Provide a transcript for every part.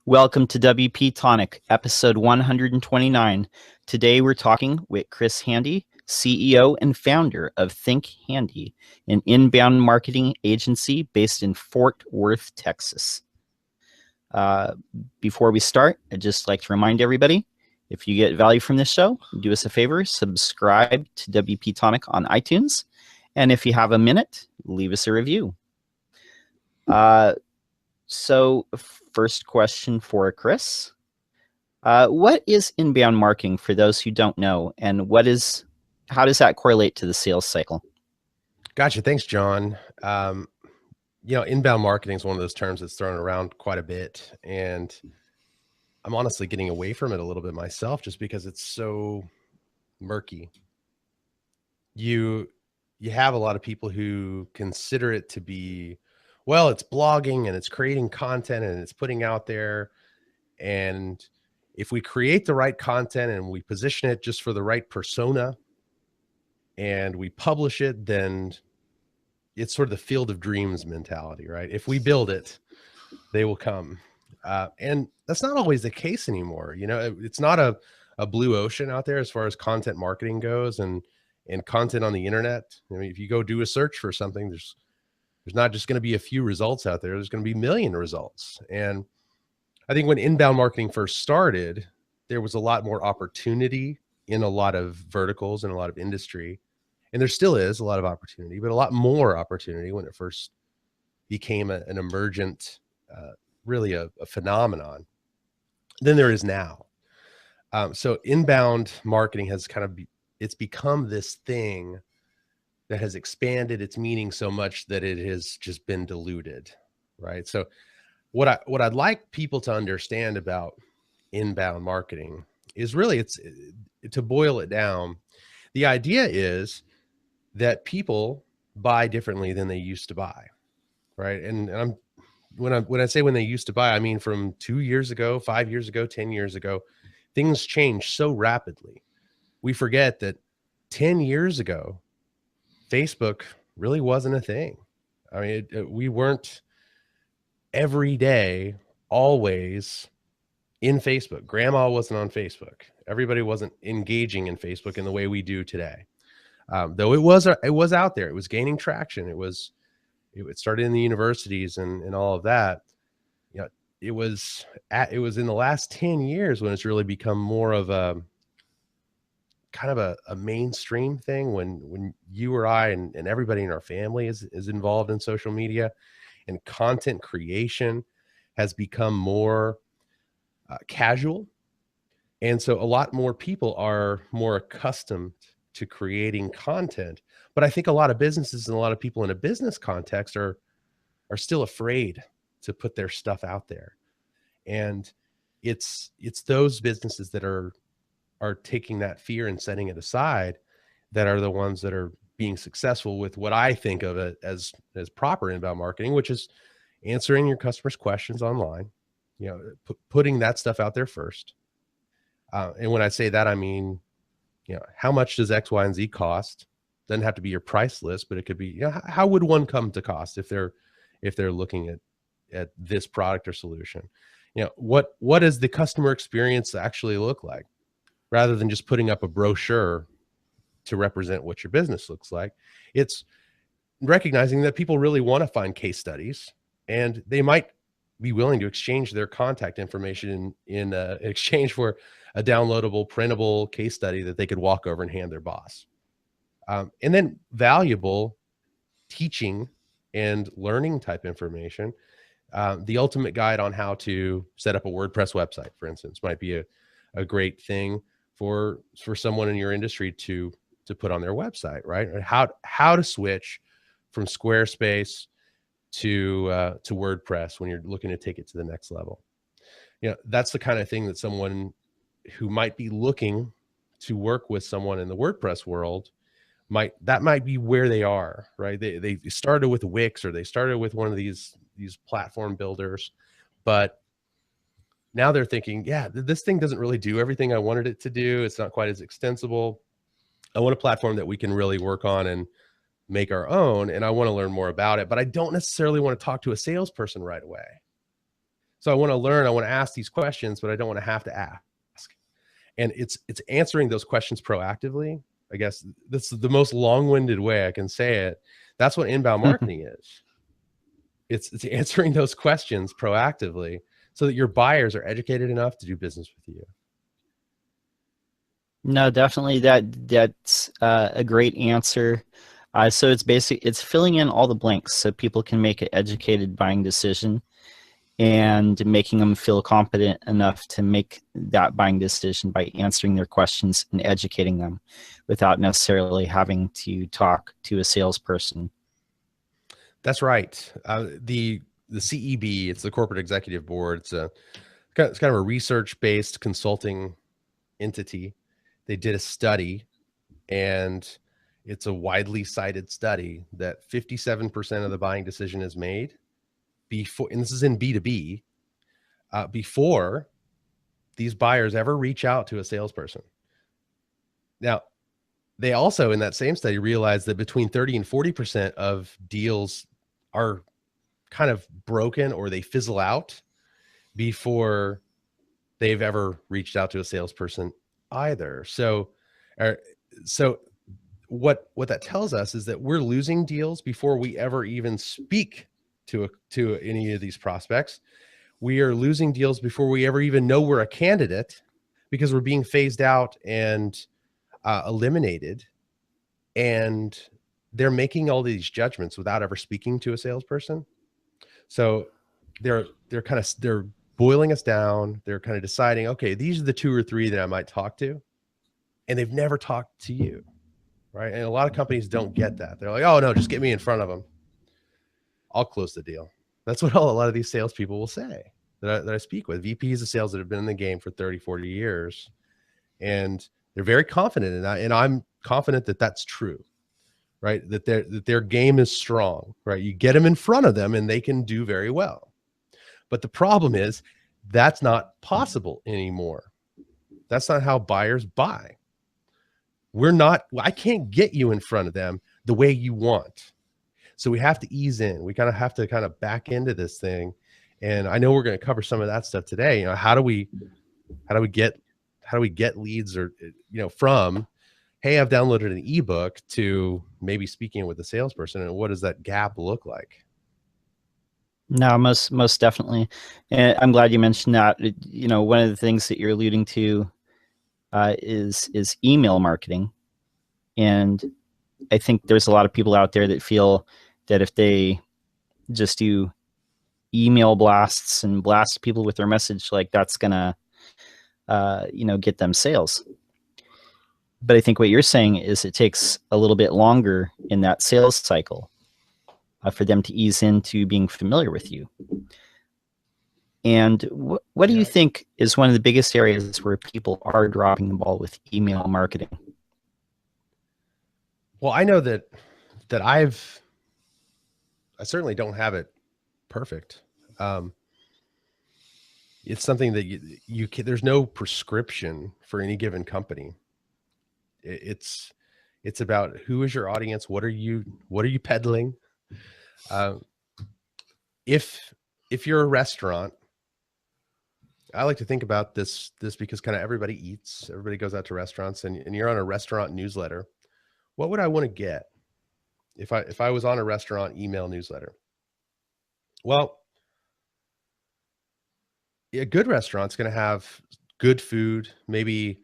Welcome to WP-Tonic, episode 129. Today we're talking with Chris Handy, CEO and founder of Thinkhandy, an inbound marketing agency based in Fort Worth, Texas. Before we start, I'd just like to remind everybody, if you get value from this show, do us a favor, subscribe to WP-Tonic on iTunes, and if you have a minute, leave us a review. So first question for Chris. What is inbound marketing for those who don't know, and how does that correlate to the sales cycle? Gotcha. Thanks, John. Inbound marketing is one of those terms that's thrown around quite a bit, and I'm honestly getting away from it a little bit myself just because it's so murky. You have a lot of people who consider it to be, well, it's blogging and it's creating content and it's putting out there. And if we create the right content and we position it just for the right persona and we publish it, then it's sort of the field of dreams mentality, right? If we build it, they will come. And that's not always the case anymore. You know, it's not a blue ocean out there as far as content marketing goes and content on the internet. I mean, if you go do a search for something, there's not just going to be a few results out there. There's going to be a million results. And I think when inbound marketing first started, there was a lot more opportunity in a lot of verticals and a lot of industry. And there still is a lot of opportunity, but a lot more opportunity when it first became an emergent, really a phenomenon than there is now. So inbound marketing has it's become this thing that has expanded its meaning so much that it has just been diluted, right? So what I'd like people to understand about inbound marketing is really, to boil it down, the idea is that people buy differently than they used to buy, right? And when I say when they used to buy, I mean from 2 years ago, 5 years ago, 10 years ago. Things change so rapidly. We forget that 10 years ago, Facebook really wasn't a thing. I mean, we weren't every day, always in Facebook. Grandma wasn't on Facebook. Everybody wasn't engaging in Facebook in the way we do today. Though it was out there. It was gaining traction. It started in the universities and all of that. You know, it was in the last 10 years when it's really become more of a kind of a mainstream thing, when you or I and everybody in our family is involved in social media, and content creation has become more casual. And so a lot more people are more accustomed to creating content. But I think a lot of businesses and a lot of people in a business context are still afraid to put their stuff out there. And it's those businesses that are taking that fear and setting it aside that are the ones that are being successful with what I think of it as proper inbound marketing, which is answering your customers' questions online, putting that stuff out there first. And when I say that, I mean, how much does X, Y, and Z cost? Doesn't have to be your price list, but it could be, how would one come to cost if they're looking at this product or solution? What does the customer experience actually look like, rather than just putting up a brochure to represent what your business looks like? It's recognizing that people really want to find case studies, and they might be willing to exchange their contact information in exchange for a downloadable, printable case study that they could walk over and hand their boss. And then valuable teaching and learning type information. The ultimate guide on how to set up a WordPress website, for instance, might be a great thing for someone in your industry to put on their website, right? Or how to switch from Squarespace to WordPress when you're looking to take it to the next level. That's the kind of thing that someone who might be looking to work with someone in the WordPress world might be where they are, right? They started with Wix, or they started with one of these platform builders, but now they're thinking, this thing doesn't really do everything I wanted it to do. It's not quite as extensible. I want a platform that we can really work on and make our own, and I want to learn more about it, but I don't necessarily want to talk to a salesperson right away. So I want to learn, I want to ask these questions, but I don't want to have to ask. And it's answering those questions proactively. I guess this is the most long-winded way I can say it. That's what inbound marketing is. It's answering those questions proactively so that your buyers are educated enough to do business with you. No, definitely that's a great answer. So it's filling in all the blanks so people can make an educated buying decision and making them feel competent enough to make that buying decision by answering their questions and educating them without necessarily having to talk to a salesperson. That's right. The CEB, it's the Corporate Executive Board. It's kind of a research-based consulting entity. They did a study, and it's a widely cited study that 57% of the buying decision is made before, and this is in B2B, before these buyers ever reach out to a salesperson. Now, they also, in that same study, realized that between 30 and 40% of deals are kind of broken or they fizzle out before they've ever reached out to a salesperson either. So what that tells us is that we're losing deals before we ever even speak to any of these prospects. We are losing deals before we ever even know we're a candidate, because we're being phased out and eliminated, and they're making all these judgments without ever speaking to a salesperson. So they're boiling us down. They're kind of deciding, okay, these are the 2 or 3 that I might talk to, and they've never talked to you, right? And a lot of companies don't get that. They're like, oh no, just get me in front of them, I'll close the deal. That's what a lot of these salespeople will say that I speak with, VPs of sales that have been in the game for 30, 40 years. And they're very confident in that. And I'm confident that that's true, right? That their game is strong, right? You get them in front of them and they can do very well. But the problem is that's not possible anymore. That's not how buyers buy. I can't get you in front of them the way you want. So we have to ease in. We kind of have to back into this thing. And I know we're going to cover some of that stuff today. You know, how do we get leads, or, you know, from, hey, I've downloaded an ebook, to maybe speaking with a salesperson, and what does that gap look like? No, most definitely. And I'm glad you mentioned that. You know, one of the things that you're alluding to is email marketing. And I think there's a lot of people out there that feel that if they just do email blasts and blast people with their message, like that's gonna get them sales. But I think what you're saying is it takes a little bit longer in that sales cycle for them to ease into being familiar with you. And what do you think is one of the biggest areas where people are dropping the ball with email marketing? Well, I know that I certainly don't have it perfect. It's something that you can, there's no prescription for any given company. It's about, who is your audience? What are you peddling? If you're a restaurant, I like to think about this because kind of everybody eats, everybody goes out to restaurants, and you're on a restaurant newsletter. What would I want to get if I was on a restaurant email newsletter? Well, a good restaurant's going to have good food, maybe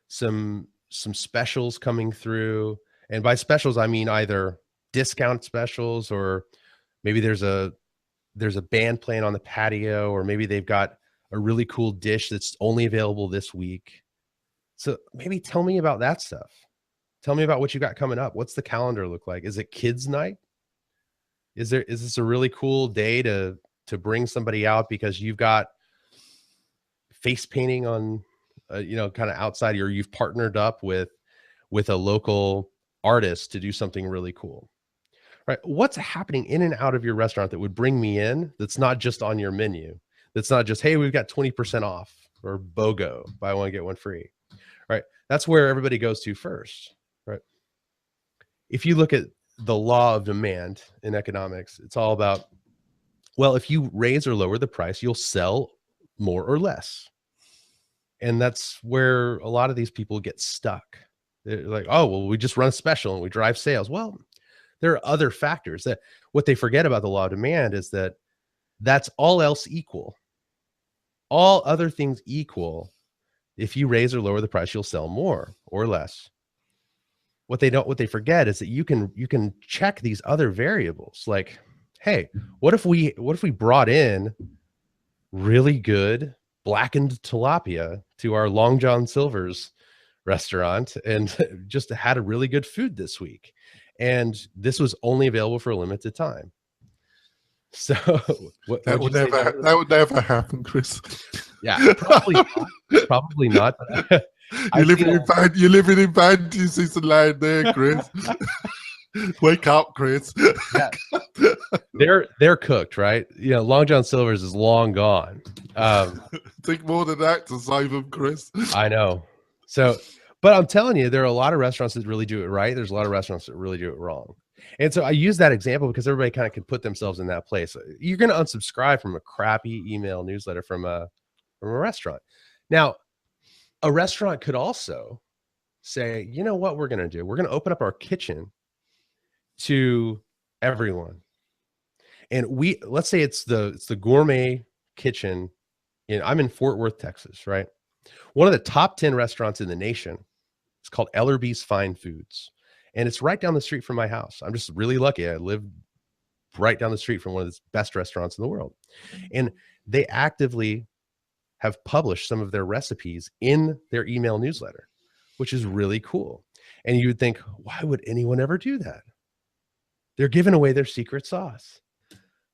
some specials coming through. And by specials, I mean either discount specials, or maybe there's a band playing on the patio, or maybe they've got a really cool dish that's only available this week. So maybe tell me about that stuff. Tell me about what you got coming up. What's the calendar look like? Is it kids night? Is this a really cool day to bring somebody out because you've got face painting on, kind of outside, or you've partnered up with a local artist to do something really cool, right? What's happening in and out of your restaurant that would bring me in, that's not just on your menu? That's not just, hey, we've got 20% off, or BOGO, buy one, get one free, right? That's where everybody goes to first, right? If you look at the law of demand in economics, it's all about Well, if you raise or lower the price, you'll sell more or less. And that's where a lot of these people get stuck. They're like, oh, well, we just run a special and we drive sales. Well, there are other factors that what they forget about the law of demand is that that's all else equal. All other things equal. If you raise or lower the price, you'll sell more or less. What they forget is that you can check these other variables. Like, hey, what if we brought in really good blackened tilapia to our Long John Silver's restaurant and just had a really good food this week, and this was only available for a limited time. So that would never happen, Chris. Yeah, probably not. You're living in fantasies and land there, Chris. Wake up, Chris. Yeah. They're cooked, right? You know, Long John Silver's is long gone. Think more than that to save them, Chris. I know. So, but I'm telling you, there are a lot of restaurants that really do it right. There's a lot of restaurants that really do it wrong. And so I use that example because everybody kind of can put themselves in that place. You're going to unsubscribe from a crappy email newsletter from a restaurant. Now, a restaurant could also say, you know what we're going to do? We're going to open up our kitchen to everyone. And let's say it's the gourmet kitchen. I'm in Fort Worth, Texas, right? One of the top 10 restaurants in the nation. It's called Ellerby's Fine Foods. And it's right down the street from my house. I'm just really lucky. I live right down the street from one of the best restaurants in the world. And they actively have published some of their recipes in their email newsletter, which is really cool. And you would think, why would anyone ever do that? They're giving away their secret sauce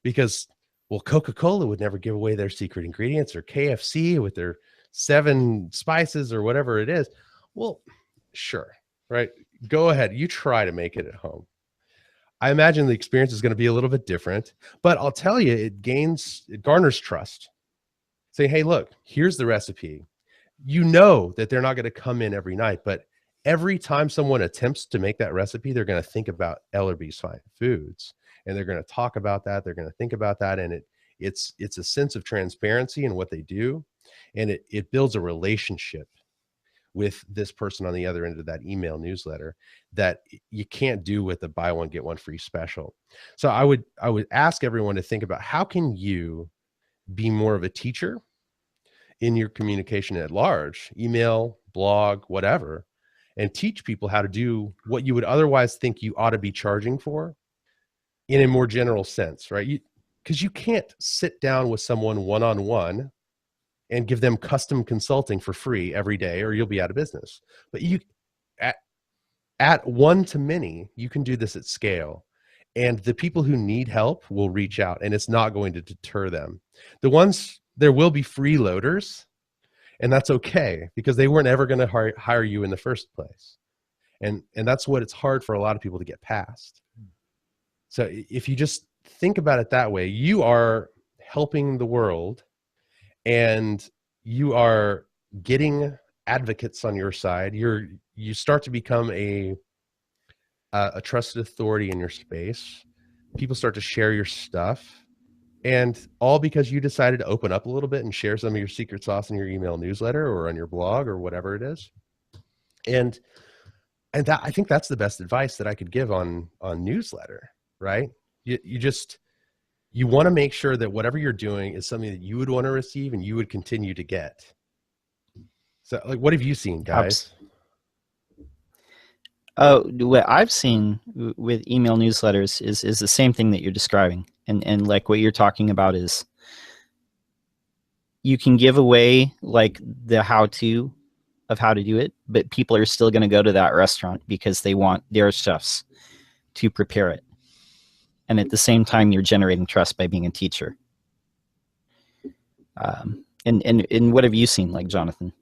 because, well, Coca-Cola would never give away their secret ingredients, or KFC with their 7 spices or whatever it is. Well, sure, right? Go ahead. You try to make it at home. I imagine the experience is going to be a little bit different, but I'll tell you, it garners trust. Say, hey, look, here's the recipe. You know that they're not going to come in every night, but every time someone attempts to make that recipe, they're going to think about Ellerby's Fine Foods, and they're going to talk about that. They're going to think about that. And it's a sense of transparency in what they do. And it builds a relationship with this person on the other end of that email newsletter that you can't do with the buy one, get one free special. So I would ask everyone to think about, how can you be more of a teacher in your communication at large, email, blog, whatever, and teach people how to do what you would otherwise think you ought to be charging for in a more general sense, right? Because you can't sit down with someone one-on-one and give them custom consulting for free every day, or you'll be out of business. But you, at one-to-many, you can do this at scale. And the people who need help will reach out, and it's not going to deter them. There will be freeloaders, and that's okay, because they weren't ever going to hire you in the first place. And that's what it's hard for a lot of people to get past. So if you just think about it that way, you are helping the world, and you are getting advocates on your side. You start to become a trusted authority in your space. People start to share your stuff, and all because you decided to open up a little bit and share some of your secret sauce in your email newsletter or on your blog or whatever it is. And that, I think that's the best advice that I could give on newsletter, right? You want to make sure that whatever you're doing is something that you would want to receive and you would continue to get. So, like, what have you seen, guys? What I've seen with email newsletters is the same thing that you're describing. And like what you're talking about is you can give away like the how-to of how to do it, but people are still going to go to that restaurant because they want their chefs to prepare it. And at the same time, you're generating trust by being a teacher. And what have you seen, like, Jonathan?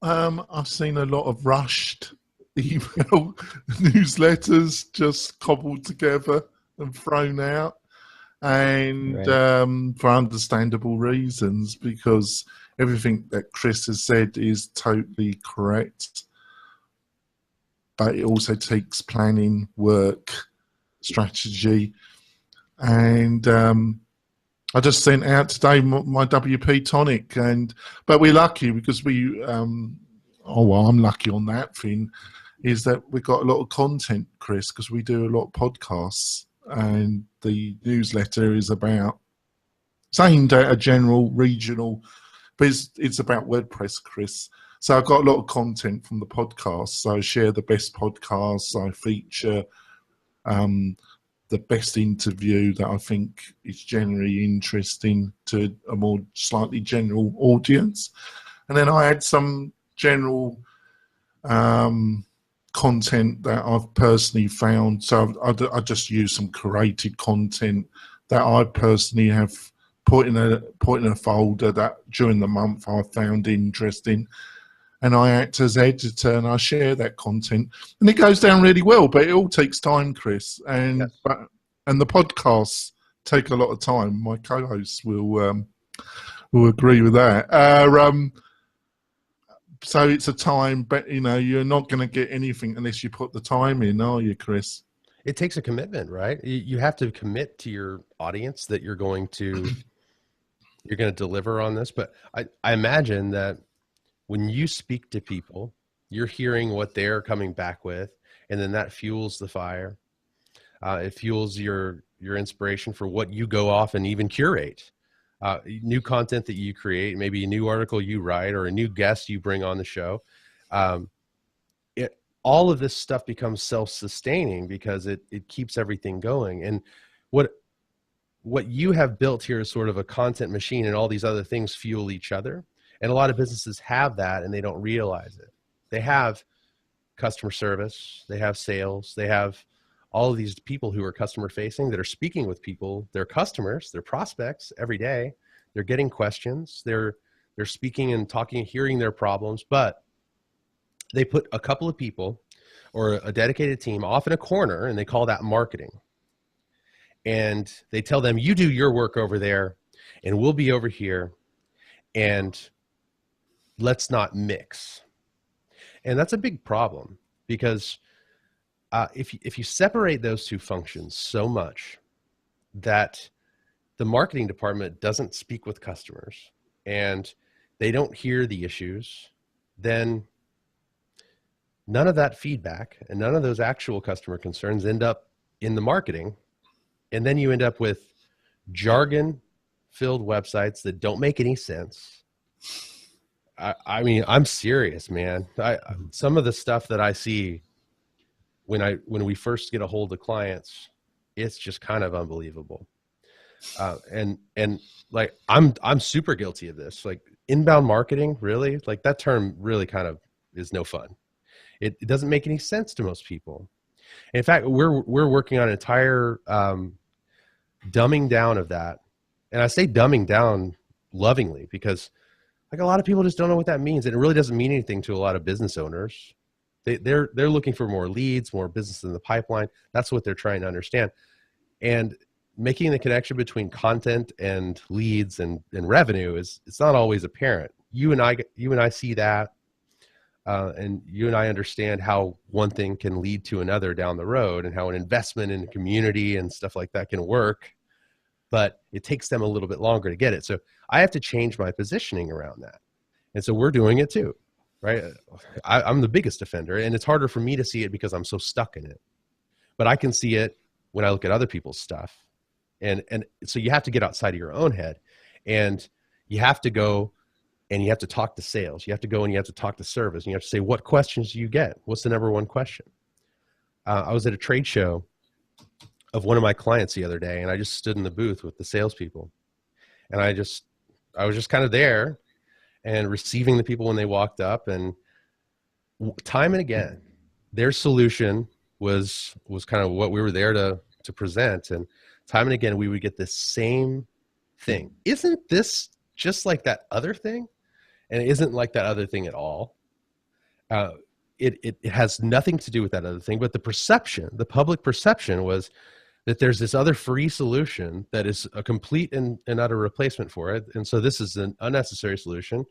I've seen a lot of rushed email newsletters just cobbled together and thrown out, and right. For understandable reasons, because everything that Chris has said is totally correct, but it also takes planning, work, strategy, and I just sent out today my WP-Tonic, but we're lucky because I'm lucky on that thing, is that we've got a lot of content, Chris, because we do a lot of podcasts, and the newsletter is aimed at a general regional, but it's about WordPress, Chris. So I've got a lot of content from the podcast. So I share the best podcasts. I feature the best interview that I think is generally interesting to a more slightly general audience. And then I add some general content that I've personally found. So I just use some curated content that I personally have put in a folder that during the month I found interesting. And I act as editor and I share that content, and it goes down really well. But it all takes time, Chris, and Yes. and the podcasts take a lot of time. My co-hosts will agree with that. So it's a time, but you're not going to get anything unless you put the time in, are you, Chris? It takes a commitment, right? You have to commit to your audience that you're going to deliver on this. But I imagine that when you speak to people, you're hearing what they're coming back with, and then that fuels the fire. It fuels your inspiration for what you go off and even curate. New content that you create, maybe a new article you write or a new guest you bring on the show. All of this stuff becomes self-sustaining because it keeps everything going. And what you have built here is sort of a content machine, and all these other things fuel each other. And a lot of businesses have that and they don't realize it. They have customer service, they have sales, they have all of these people who are customer facing that are speaking with people, their customers, their prospects every day. They're getting questions, they're speaking and talking, hearing their problems, but they put a couple of people or a dedicated team off in a corner, and they call that marketing. And they tell them, you do your work over there and we'll be over here, and let's not mix. And that's a big problem, because if you separate those two functions so much that the marketing department doesn't speak with customers and they don't hear the issues, then none of that feedback and none of those actual customer concerns end up in the marketing. And then you end up with jargon-filled websites that don't make any sense. I mean, I'm serious, man. Some of the stuff that I see when we first get a hold of clients, it's just kind of unbelievable. And like, I'm super guilty of this. Like, inbound marketing, really, like that term really kind of is no fun. It doesn't make any sense to most people. In fact, we're working on an entire dumbing down of that. And I say dumbing down lovingly, because like a lot of people just don't know what that means. And it really doesn't mean anything to a lot of business owners. They're looking for more leads, more business in the pipeline. That's what they're trying to understand. And making the connection between content and leads and revenue it's not always apparent. You and I see that. And you and I understand how one thing can lead to another down the road, and how an investment in the community and stuff like that can work, but it takes them a little bit longer to get it. So I have to change my positioning around that. And so we're doing it too, right? I'm the biggest offender, and it's harder for me to see it because I'm so stuck in it, but I can see it when I look at other people's stuff. And so you have to get outside of your own head, and you have to go and you have to talk to sales. You have to go and you have to talk to service, and you have to say, what questions do you get? What's the number one question? I was at a trade show of one of my clients the other day, and I just stood in the booth with the salespeople, and I was just kind of there and receiving the people when they walked up, and time and again, their solution was kind of what we were there to present. And time and again, we would get the same thing. Isn't this just like that other thing? And it isn't like that other thing at all. It has nothing to do with that other thing, but the public perception was that there's this other free solution that is a complete and utter replacement for it. And so this is an unnecessary solution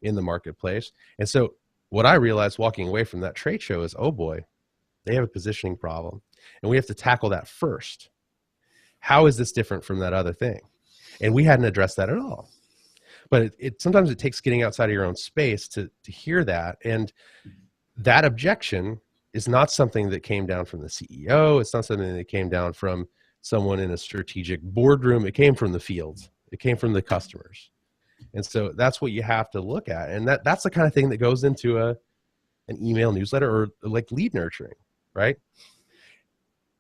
in the marketplace. And so what I realized walking away from that trade show is, oh boy, they have a positioning problem, and we have to tackle that first. How is this different from that other thing? And we hadn't addressed that at all. But sometimes it takes getting outside of your own space to hear that. And that objection is not something that came down from the CEO. It's not something that came down from someone in a strategic boardroom. It came from the field. It came from the customers. And so that's what you have to look at. And that's the kind of thing that goes into an email newsletter or like lead nurturing, right?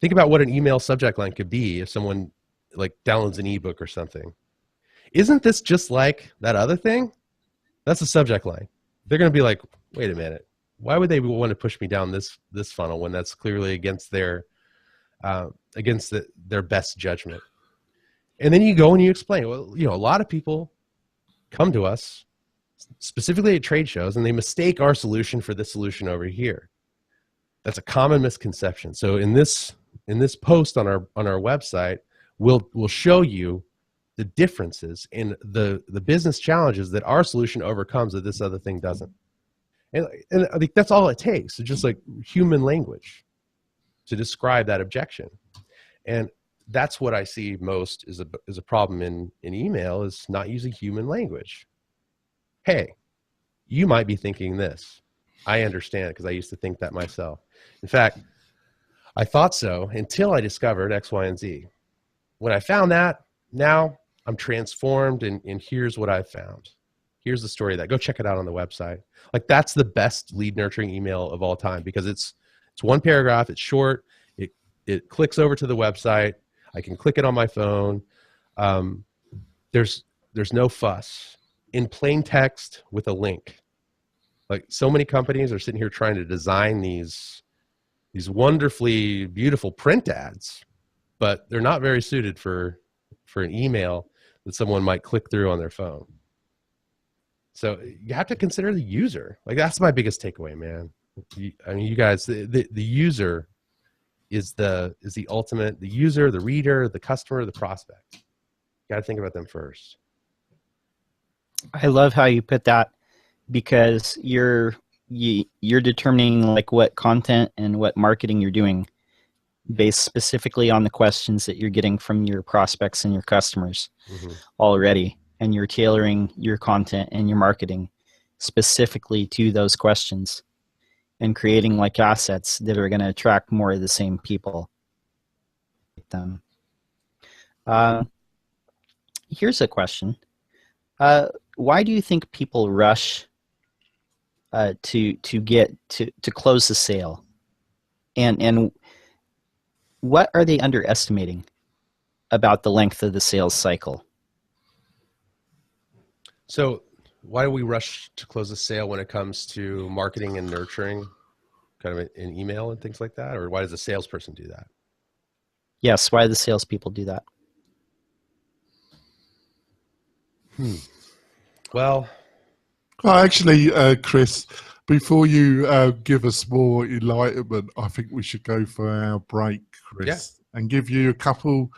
Think about what an email subject line could be if someone like downloads an ebook or something. Isn't this just like that other thing? That's a subject line. They're going to be like, wait a minute. Why would they want to push me down this funnel when that's clearly against their best judgment? And then you go and you explain. Well, a lot of people come to us specifically at trade shows and they mistake our solution for this solution over here. That's a common misconception. So in this post on our website, we'll show you the differences in the business challenges that our solution overcomes that this other thing doesn't. And I think that's all it takes. It's just like human language to describe that objection. And that's what I see most is a problem in email, is not using human language. Hey, you might be thinking this. I understand, because I used to think that myself. In fact, I thought so until I discovered X, Y, and Z. When I found that, now I'm transformed, and here's what I've found. Here's the story of that. Go check it out on the website. Like, that's the best lead nurturing email of all time, because it's one paragraph. It's short. It clicks over to the website. I can click it on my phone. There's no fuss. In plain text with a link. Like, so many companies are sitting here trying to design these wonderfully beautiful print ads, but they're not very suited for an email that someone might click through on their phone. So you have to consider the user. Like, that's my biggest takeaway, man. You guys, the user is the ultimate. The user, the reader, the customer, the prospect. You got to think about them first. I love how you put that, because you're determining like what content and what marketing you're doing based specifically on the questions that you're getting from your prospects and your customers already. And you're tailoring your content and your marketing specifically to those questions and creating like assets that are going to attract more of the same people. Here's a question. Why do you think people rush to close the sale? And what are they underestimating about the length of the sales cycle? So why do we rush to close a sale when it comes to marketing and nurturing, kind of in email and things like that? Or why does a salesperson do that? Yes, why do the salespeople do that? Well, actually, Chris, before you give us more enlightenment, I think we should go for our break, Chris, and give you a couple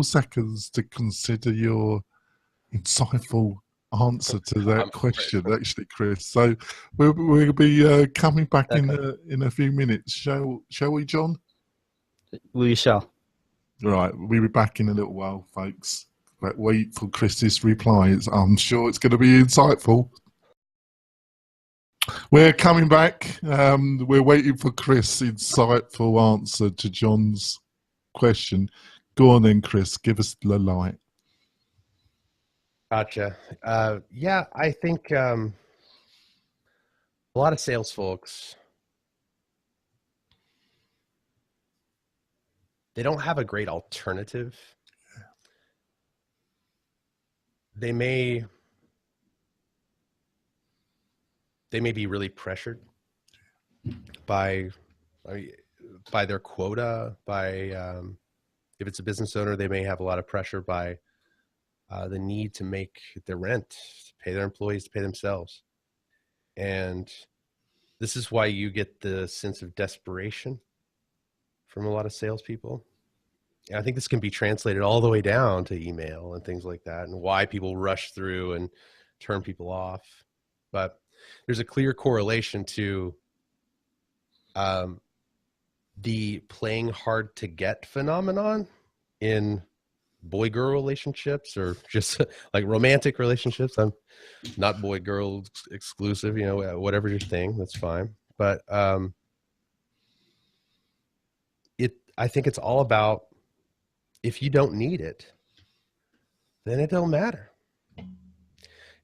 seconds to consider your insightful answer to that question, actually, Chris. So we'll be coming back in a few minutes. Shall we, John? We shall. Right, we'll be back in a little while, folks. But wait for Chris's reply. I'm sure it's going to be insightful. We're coming back. We're waiting for Chris' insightful answer to John's question. Go on then, Chris. Give us the light. Gotcha. Yeah, I think a lot of sales folks, they don't have a great alternative. They may be really pressured by their quota, if it's a business owner, they may have a lot of pressure by the need to make their rent, to pay their employees, to pay themselves. And this is why you get the sense of desperation from a lot of salespeople. And I think this can be translated all the way down to email and things like that, and why people rush through and turn people off. But there's a clear correlation to the playing hard to get phenomenon in boy-girl relationships or just like romantic relationships. I'm not boy-girl exclusive, you know, whatever your thing, that's fine. But I think it's all about, if you don't need it, then it don't matter.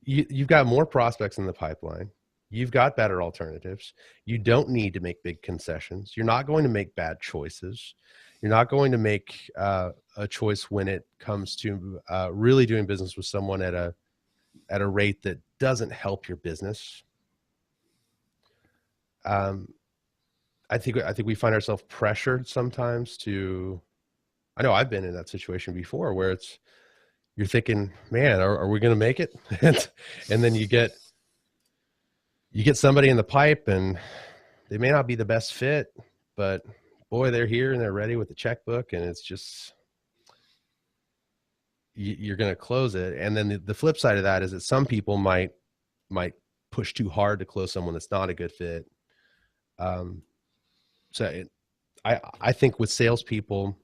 You've got more prospects in the pipeline. You've got better alternatives. You don't need to make big concessions. You're not going to make bad choices. You're not going to make a choice when it comes to really doing business with someone at a rate that doesn't help your business. I think we find ourselves pressured sometimes to, I know I've been in that situation before where you're thinking, man, are we going to make it? And then you get somebody in the pipe and they may not be the best fit, but boy, they're here and they're ready with the checkbook, and it's just, you're going to close it. And then the flip side of that is that some people might push too hard to close someone that's not a good fit. So I think with salespeople,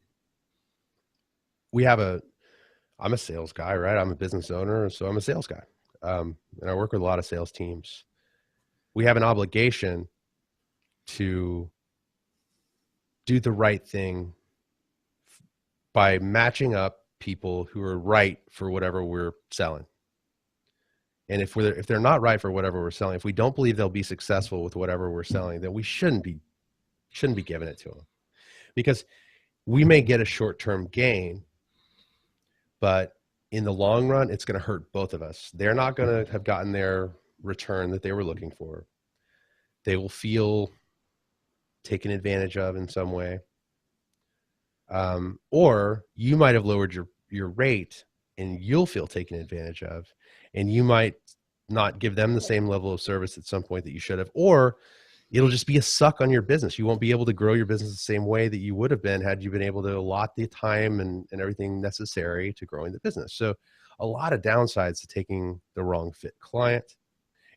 I'm a sales guy, right? I'm a business owner, so I'm a sales guy. And I work with a lot of sales teams. We have an obligation to do the right thing by matching up people who are right for whatever we're selling. And if they're not right for whatever we're selling, if we don't believe they'll be successful with whatever we're selling, then we shouldn't be giving it to them, because we may get a short-term gain, but in the long run, it's going to hurt both of us. They're not going to have gotten their return that they were looking for. They will feel taken advantage of in some way. Or you might have lowered your rate and you'll feel taken advantage of, and you might not give them the same level of service at some point that you should have, or it'll just be a suck on your business. You won't be able to grow your business the same way that you would have been had you been able to allot the time and everything necessary to growing the business. So a lot of downsides to taking the wrong fit client.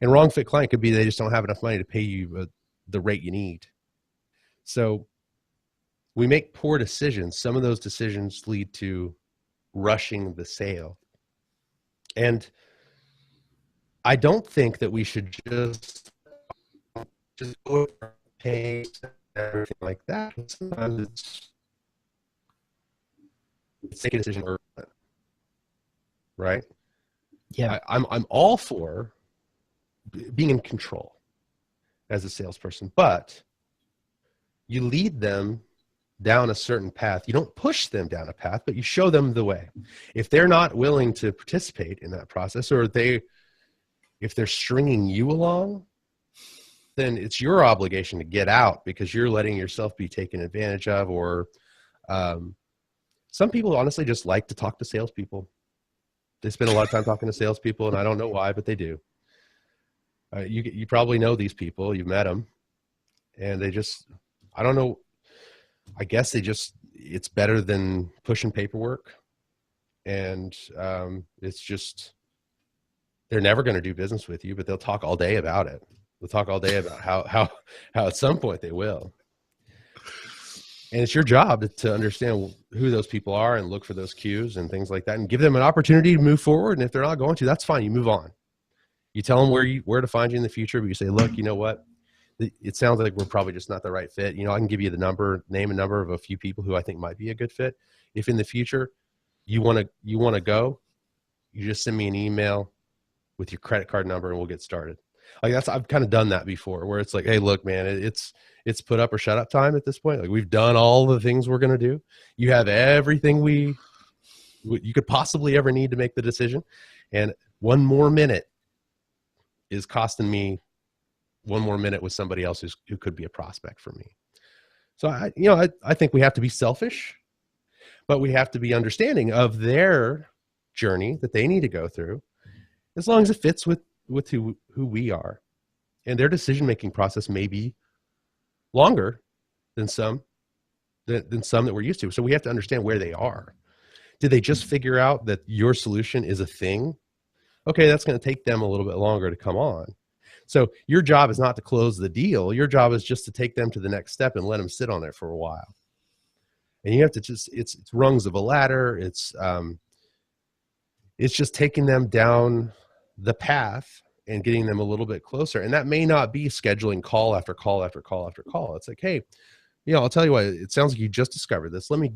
And wrong fit client could be they just don't have enough money to pay you the rate you need. So we make poor decisions. Some of those decisions lead to rushing the sale. And I don't think that we should just go for pay and everything like that. Sometimes it's take a decision early, right? Yeah, I'm all for being in control as a salesperson, but you lead them down a certain path. You don't push them down a path, but you show them the way. If they're not willing to participate in that process, or if they're stringing you along, then it's your obligation to get out, because you're letting yourself be taken advantage of. Or some people honestly just like to talk to salespeople. They spend a lot of time talking to salespeople, and I don't know why, but they do. You probably know these people. You've met them, and they just, I don't know. I guess it's better than pushing paperwork. And it's just, they're never going to do business with you, but they'll talk all day about it. They'll talk all day about how at some point they will. And it's your job to understand who those people are and look for those cues and things like that, and give them an opportunity to move forward. And if they're not going to, that's fine. You move on. You tell them where to find you in the future, but you say, look, you know what? It sounds like we're probably just not the right fit. You know, I can give you the name and number of a few people who I think might be a good fit. If in the future you want to go, you just send me an email with your credit card number and we'll get started. Like I've kind of done that before, where it's like, hey, look, man, it's put up or shut up time at this point. Like, we've done all the things we're going to do. You have everything you could possibly ever need to make the decision. And one more minute is costing me one more minute with somebody else who could be a prospect for me. So I think we have to be selfish, but we have to be understanding of their journey that they need to go through, as long as it fits with who we are. And their decision-making process may be longer than some that we're used to. So we have to understand where they are. Did they just figure out that your solution is a thing? Okay, that's going to take them a little bit longer to come on. So your job is not to close the deal. Your job is just to take them to the next step and let them sit on it for a while. And you have to just, it's rungs of a ladder. It's just taking them down the path and getting them a little bit closer. And that may not be scheduling call after call after call after call. It's like, hey, I'll tell you what, it sounds like you just discovered this. Let me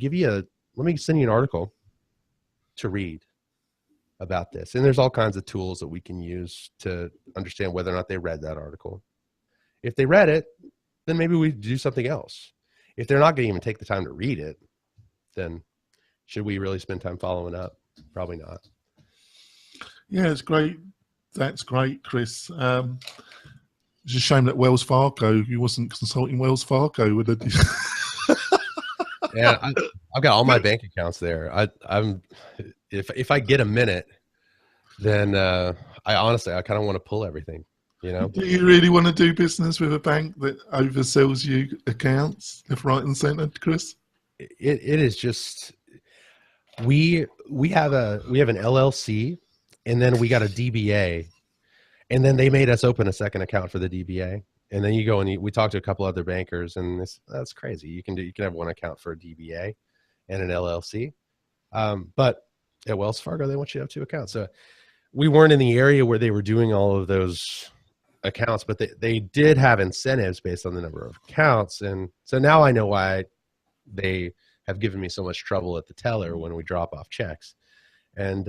send you an article to read about this. And there's all kinds of tools that we can use to understand whether or not they read that article. If they read it, then maybe we do something else. If they're not going to even take the time to read it, then should we really spend time following up? Probably not. Yeah, it's great. That's great, Chris. It's a shame that Wells Fargo, you wasn't consulting Wells Fargo with it. Yeah, I've got all my bank accounts there. I'm if I get a minute, then I kind of want to pull everything. Do you really want to do business with a bank that oversells you accounts left, right, and center, Chris? It is just we have an LLC, and then we got a DBA, and then they made us open a second account for the DBA, and then you go and we talked to a couple other bankers, and that's crazy. You can have one account for a DBA and an LLC, but at Wells Fargo they want you to have two accounts. So we weren't in the area where they were doing all of those accounts, but they did have incentives based on the number of accounts, and so now I know why they have given me so much trouble at the teller when we drop off checks, and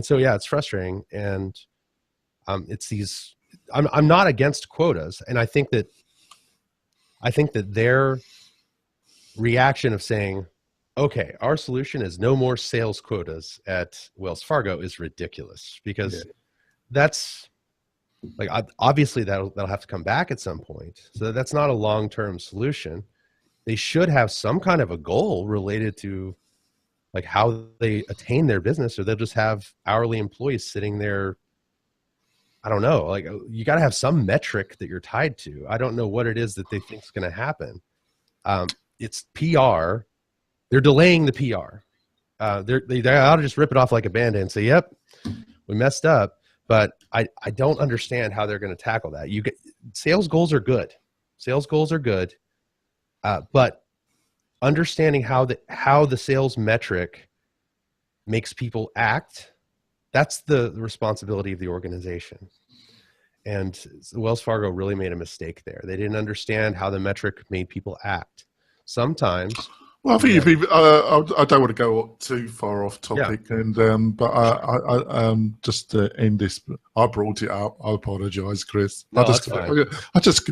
so yeah, it's frustrating, and it's these. I'm not against quotas, and I think that their reaction of saying, okay, our solution is no more sales quotas at Wells Fargo is ridiculous, because that's like, obviously that'll have to come back at some point. So that's not a long-term solution. They should have some kind of a goal related to like how they attain their business, or they'll just have hourly employees sitting there. I don't know. Like, you got to have some metric that you're tied to. I don't know what it is that they think is going to happen. It's PR. They're delaying the PR. They ought to just rip it off like a Band-Aid and say, yep, we messed up. But I don't understand how they're going to tackle that. Sales goals are good. Sales goals are good. But understanding how the sales metric makes people act, that's the responsibility of the organization. And Wells Fargo really made a mistake there. They didn't understand how the metric made people act. Sometimes. Well, I think I don't want to go too far off topic, and but I just to end this, I brought it up. I apologise, Chris. No, that's fine.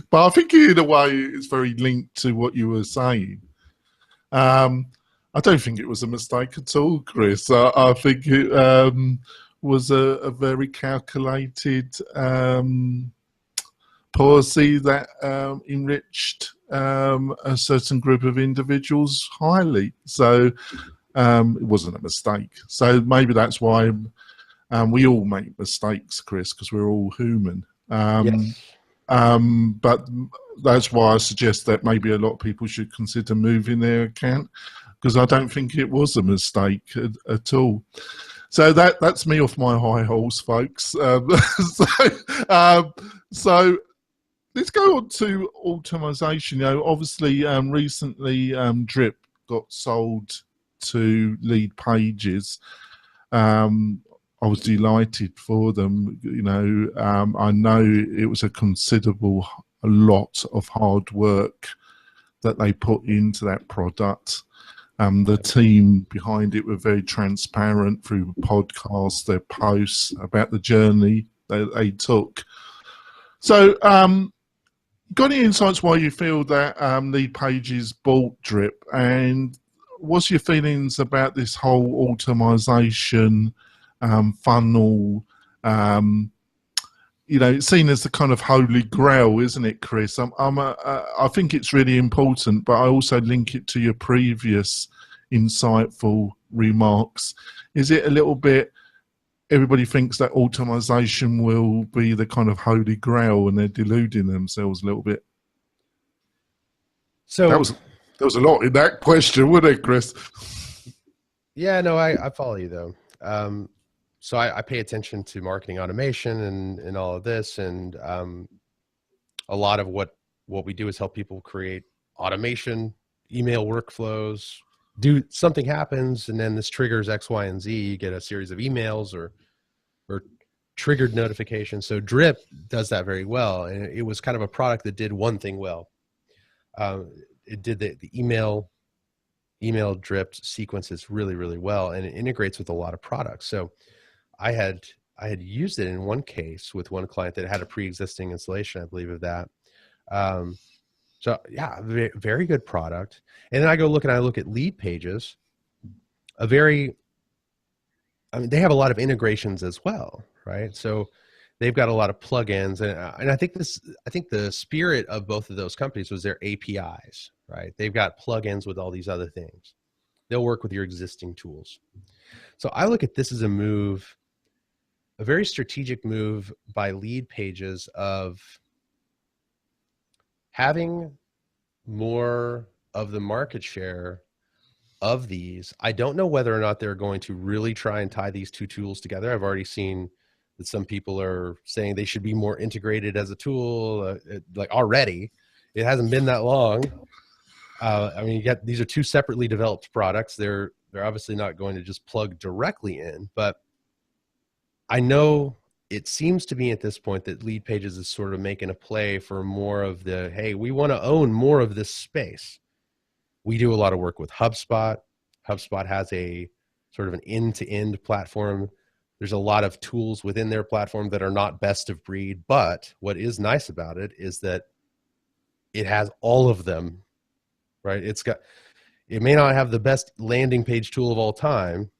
But I think in a way it's very linked to what you were saying. I don't think it was a mistake at all, Chris. I think it was a very calculated policy that enriched a certain group of individuals highly. So it wasn't a mistake. So maybe that's why we all make mistakes, Chris, because we're all human. Yes. But that's why I suggest that maybe a lot of people should consider moving their account, because I don't think it was a mistake at all. So that's me off my high horse, folks. So let's go on to automation. Obviously, recently Drip got sold to LeadPages. I was delighted for them. I know it was a lot of hard work that they put into that product. The team behind it were very transparent through podcasts, their posts about the journey that they took. So, got any insights why you feel that LeadPages bought Drip, and what's your feelings about this whole automation funnel? It's seen as the kind of holy grail, isn't it, Chris? I think it's really important, but I also link it to your previous insightful remarks. Is it a little bit, everybody thinks that automation will be the kind of holy grail, and they're deluding themselves a little bit? So there was a lot in that question, wasn't it, Chris? Yeah, no, I follow you though. So I pay attention to marketing automation and all of this. And a lot of what we do is help people create automation, email workflows, something happens, and then this triggers X, Y, and Z. You get a series of emails or triggered notifications. So Drip does that very well, and it was kind of a product that did one thing well. It did the email dripped sequences really, really well, and it integrates with a lot of products. So I had used it in one case with one client that had a pre-existing installation, I believe, of that. So yeah, very good product. And then I look at LeadPages, they have a lot of integrations as well, right? So they've got a lot of plugins, and I think the spirit of both of those companies was their APIs, right? They've got plugins with all these other things. They'll work with your existing tools. So I look at this as a very strategic move by LeadPages of having more of the market share of these. I don't know whether or not they're going to really try and tie these two tools together. I've already seen that some people are saying they should be more integrated as a tool, like already. It hasn't been that long. I mean, these are two separately developed products. They're obviously not going to just plug directly in, but I know it seems to me at this point that LeadPages is sort of making a play for more of hey, we want to own more of this space. We do a lot of work with HubSpot. HubSpot has a sort of an end-to-end platform. There's a lot of tools within their platform that are not best of breed, but what is nice about it is that it has all of them, right? It may not have the best landing page tool of all time,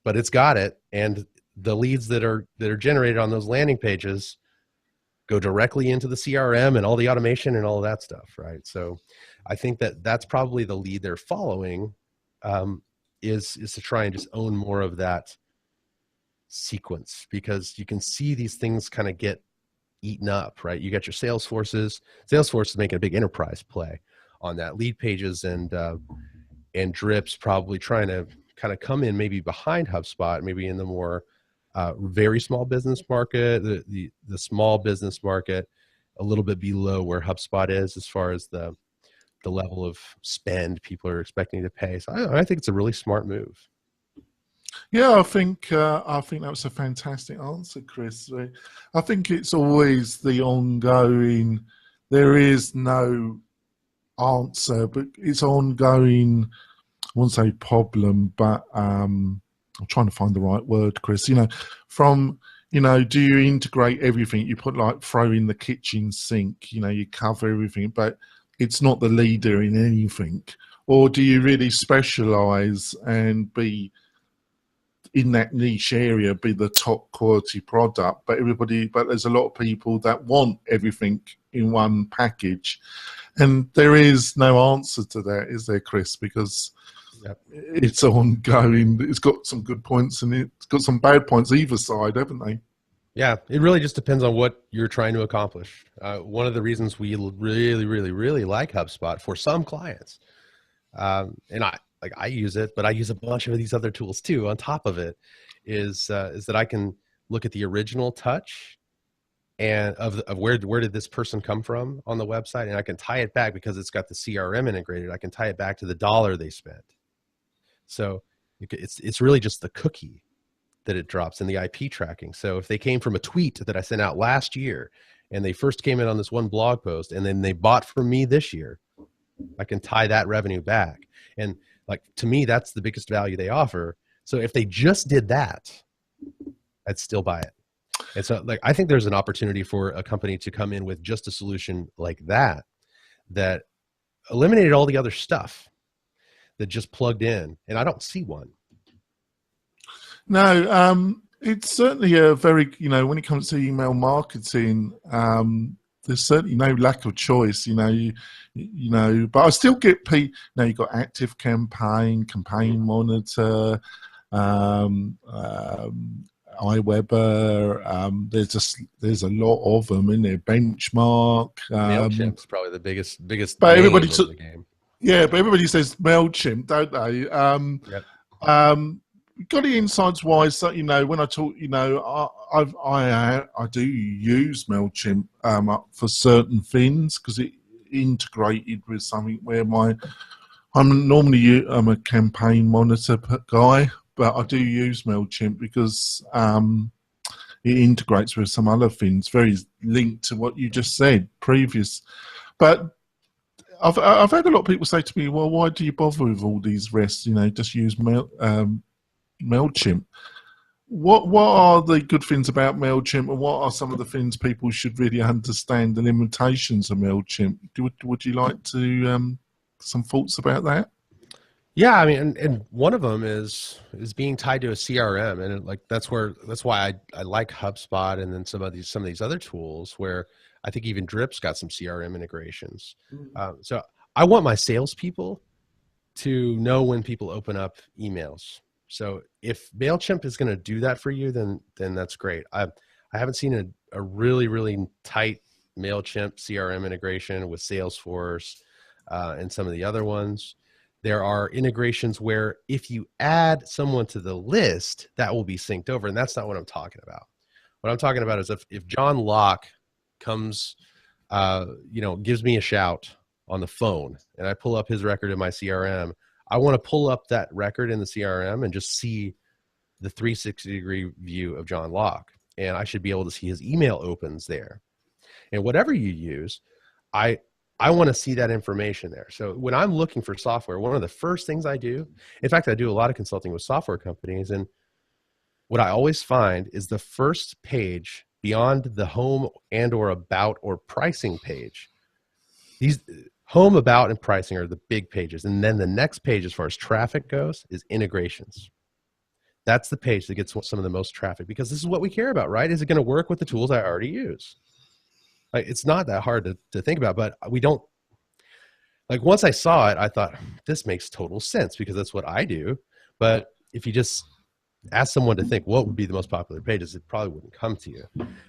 but it's got it. And the leads that are generated on those landing pages go directly into the CRM and all the automation and all of that stuff, right? So I think that's probably the lead they're following, is to try and just own more of that sequence, because you can see these things kind of get eaten up, right? You got your Salesforce is making a big enterprise play on that. LeadPages and Drip's probably trying to kind of come in maybe behind HubSpot, maybe in the more very small business market, the small business market, a little bit below where HubSpot is as far as the level of spend people are expecting to pay. So I think it's a really smart move. Yeah, I think that was a fantastic answer, Chris. I think it's always the ongoing. There is no answer, but it's ongoing. I won't say problem, but I'm trying to find the right word, Chris. Do you integrate everything? You put throw in the kitchen sink, you cover everything, but it's not the leader in anything. Or do you really specialize and be in that niche area, be the top quality product, but there's a lot of people that want everything in one package, and there is no answer to that, is there, Chris? Because it's ongoing. It's got some good points and it's got some bad points either side, haven't they? Yeah, it really just depends on what you're trying to accomplish. One of the reasons we really, really, really like HubSpot for some clients, and I use it, but I use a bunch of these other tools too on top of it, is that I can look at the original touch and of where did this person come from on the website, and I can tie it back because it's got the CRM integrated. I can tie it back to the dollar they spent. So it's really just the cookie that it drops in the IP tracking. So if they came from a tweet that I sent out last year and they first came in on this one blog post and then they bought from me this year, I can tie that revenue back. And to me, that's the biggest value they offer. So if they just did that, I'd still buy it. And so I think there's an opportunity for a company to come in with just a solution like that eliminated all the other stuff that just plugged in. And I don't see one. No, it's certainly a very, when it comes to email marketing, there's certainly no lack of choice, but I still get you've got Active Campaign Monitor, iWeber, there's a lot of them in there, Benchmark. MailChimp's probably the biggest but everybody the game. Yeah, but everybody says MailChimp, don't they? Yep. Got the insights wise that when I talk, I do use MailChimp for certain things because it integrated with something where my I'm a campaign monitor guy, but I do use MailChimp because it integrates with some other things, very linked to what you just said previous. But I've had a lot of people say to me, well, why do you bother with all these rests? You know, just use MailChimp. What are the good things about MailChimp, and what are some of the things people should really understand the limitations of MailChimp? Would you like to some thoughts about that? Yeah, I mean, and one of them is being tied to a CRM, and like that's why I like HubSpot, and then some of these other tools where I think even Drip's got some CRM integrations. So I want my salespeople to know when people open up emails. So if MailChimp is going to do that for you, then that's great. I haven't seen a really tight MailChimp CRM integration with Salesforce and some of the other ones. There are integrations where if you add someone to the list, that will be synced over, and that's not what I'm talking about. What I'm talking about is if John Locke comes, gives me a shout on the phone, and I pull up his record in my CRM, I want to pull up that record in the CRM and just see the 360-degree view of John Locke, and I should be able to see his email opens there. And whatever you use, I want to see that information there. So when I'm looking for software, one of the first things I do, in fact, I do a lot of consulting with software companies, and what I always find is the first page beyond the home and or about or pricing page. These home, about, and pricing are the big pages. And then the next page, as far as traffic goes, is integrations. That's the page that gets some of the most traffic, because this is what we care about, right? Is it going to work with the tools I already use? Like, it's not that hard to think about, but we don't, like, once I saw it, I thought, this makes total sense because that's what I do. But if you just ask someone to think what would be the most popular pages, it probably wouldn't come to you.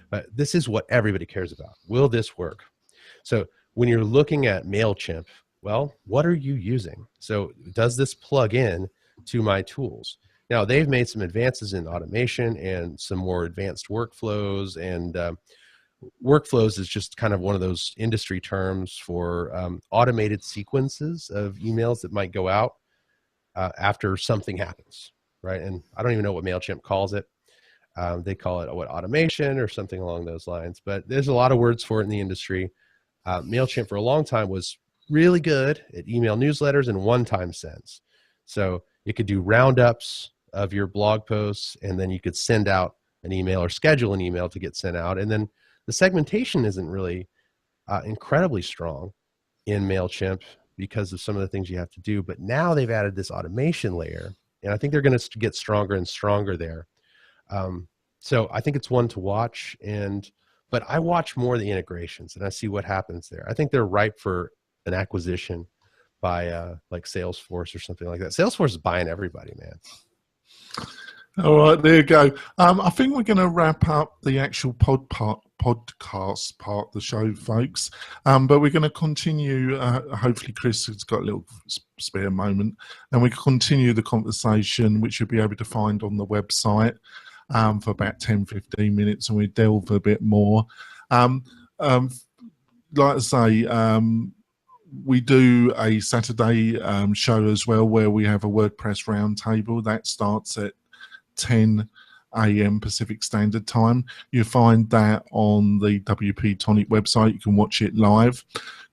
But this is what everybody cares about. Will this work? So when you're looking at MailChimp, well, what are you using? So does this plug in to my tools? Now, they've made some advances in automation and some more advanced workflows, and workflows is just kind of one of those industry terms for automated sequences of emails that might go out after something happens, right? And I don't even know what MailChimp calls it. They call it automation or something along those lines, but there's a lot of words for it in the industry. MailChimp for a long time was really good at email newsletters and one-time sends. So you could do roundups of your blog posts, and then you could send out an email or schedule an email to get sent out. And then the segmentation isn't really incredibly strong in MailChimp because of some of the things you have to do. But now they've added this automation layer, and I think they're going to get stronger and stronger there. So I think it's one to watch. But I watch more of the integrations, and I see what happens there. I think they're ripe for an acquisition by like Salesforce or something like that. Salesforce is buying everybody, man. All right, there you go. I think we're going to wrap up the actual podcast part of the show, folks. But we're going to continue. Hopefully, Chris has got a little spare moment, and we can continue the conversation, which you'll be able to find on the website for about 10-15 minutes, and we delve a bit more. Like I say, we do a Saturday show as well, where we have a WordPress roundtable that starts at 10 a.m. Pacific Standard Time. You find that on the WP-Tonic website. You can watch it live.